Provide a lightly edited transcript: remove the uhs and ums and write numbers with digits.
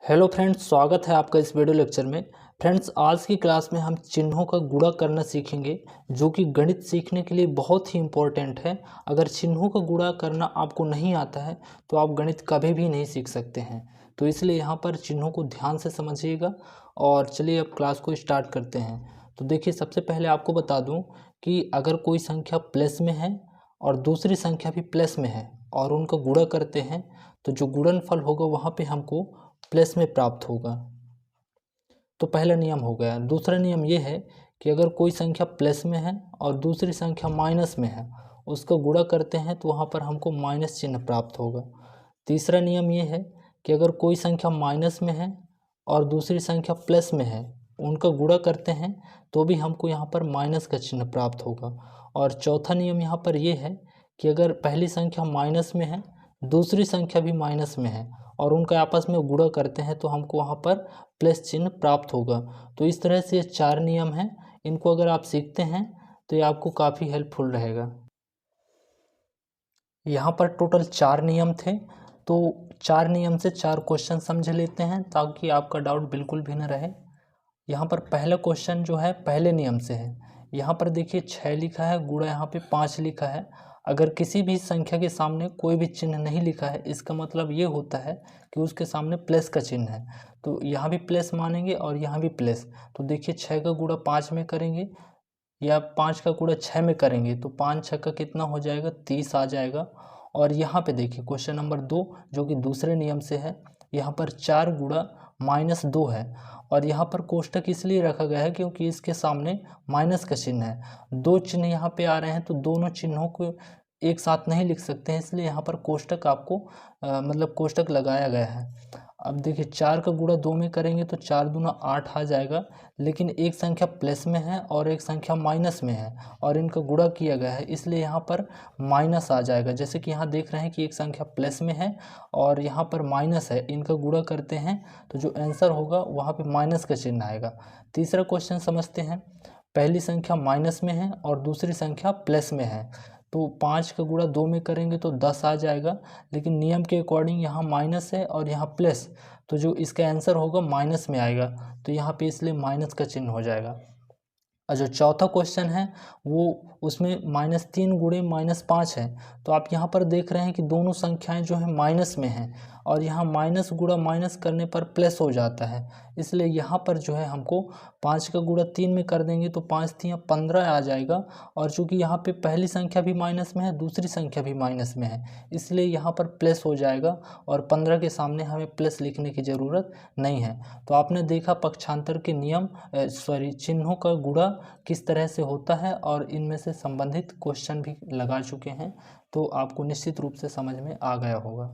Hello friends, स्वागत है आपका इस वीडियो लेक्चर में। फ्रेंड्स, आज की क्लास में हम चिन्हों का गुणा करना सीखेंगे, जो कि गणित सीखने के लिए बहुत ही इम्पोर्टेंट है। अगर चिन्हों का गुणा करना आपको नहीं आता है तो आप गणित कभी भी नहीं सीख सकते हैं। तो इसलिए यहाँ पर चिन्हों को ध्यान से समझिएगा। और चलिए अब क्लास को स्टार्ट करते हैं। तो देखिए, सबसे पहले आपको बता दूँ कि अगर कोई संख्या प्लस में है और दूसरी संख्या भी प्लस में है और उनका गुणा करते हैं तो जो गुणनफल होगा वहाँ पे हमको प्लस में प्राप्त होगा। तो पहला नियम हो गया। दूसरा नियम ये है कि अगर कोई संख्या प्लस में है और दूसरी संख्या माइनस में है, उसका गुणा करते हैं तो वहाँ पर हमको माइनस चिन्ह प्राप्त होगा। तीसरा नियम ये है कि अगर कोई संख्या माइनस में है और दूसरी संख्या प्लस में है, उनका गुणा करते हैं तो भी हमको यहाँ पर माइनस का चिन्ह प्राप्त होगा। और चौथा नियम यहाँ पर ये है कि अगर पहली संख्या माइनस में है, दूसरी संख्या भी माइनस में है और उनका आपस में गुणा करते हैं तो हमको वहाँ पर प्लस चिन्ह प्राप्त होगा। तो इस तरह से ये चार नियम हैं। इनको अगर आप सीखते हैं तो ये आपको काफ़ी हेल्पफुल रहेगा। यहाँ पर टोटल 4 नियम थे, तो 4 नियम से 4 क्वेश्चन समझ लेते हैं ताकि आपका डाउट बिल्कुल भी न रहे। यहाँ पर पहला क्वेश्चन जो है पहले नियम से है। यहाँ पर देखिए 6 लिखा है, गुणा यहाँ पे 5 लिखा है। अगर किसी भी संख्या के सामने कोई भी चिन्ह नहीं लिखा है, इसका मतलब ये होता है कि उसके सामने प्लस का चिन्ह है। तो यहाँ भी प्लस मानेंगे और यहाँ भी प्लस। तो देखिए 6 का गुणा 5 में करेंगे या 5 का गुणा 6 में करेंगे तो 5 6 का कितना हो जाएगा, 30 आ जाएगा। और यहाँ पे देखिए क्वेश्चन नंबर 2 जो कि दूसरे नियम से है, यहाँ पर 4 गुणा -2 है। और यहाँ पर कोष्टक इसलिए रखा गया है क्योंकि इसके सामने माइनस का चिन्ह है। दो चिन्ह यहाँ पे आ रहे हैं तो दोनों चिन्हों को एक साथ नहीं लिख सकते हैं, इसलिए यहाँ पर कोष्टक आपको मतलब कोष्टक लगाया गया है। अब देखिए 4 का गुणा 2 में करेंगे तो 4 दूना 8 आ जाएगा। लेकिन एक संख्या प्लस में है और एक संख्या माइनस में है और इनका गुणा किया गया है, इसलिए यहाँ पर माइनस आ जाएगा। जैसे कि यहाँ देख रहे हैं कि एक संख्या प्लस में है और यहाँ पर माइनस है, इनका गुणा करते हैं तो जो आंसर होगा वहाँ पे माइनस का चिन्ह आएगा। तीसरा क्वेश्चन समझते हैं। पहली संख्या माइनस में है और दूसरी संख्या प्लस में है, तो 5 का गुणा 2 में करेंगे तो 10 आ जाएगा। लेकिन नियम के अकॉर्डिंग यहाँ माइनस है और यहाँ प्लस, तो जो इसका आंसर होगा माइनस में आएगा, तो यहाँ पे इसलिए माइनस का चिन्ह हो जाएगा। और जो चौथा क्वेश्चन है वो उसमें -3 गुणे -5 है। तो आप यहाँ पर देख रहे हैं कि दोनों संख्याएं जो है माइनस में हैं और यहाँ माइनस गुणा माइनस करने पर प्लस हो जाता है, इसलिए यहाँ पर जो है हमको 5 का गुणा 3 में कर देंगे तो 5 3 15 आ जाएगा। और चूँकि यहाँ पे पहली संख्या भी माइनस में है, दूसरी संख्या भी माइनस में है, इसलिए यहाँ पर प्लस हो जाएगा और 15 के सामने हमें प्लस लिखने की ज़रूरत नहीं है। तो आपने देखा पक्षांतर के नियम चिन्हों का गुणा किस तरह से होता है और इनमें से संबंधित क्वेश्चन भी लगा चुके हैं, तो आपको निश्चित रूप से समझ में आ गया होगा।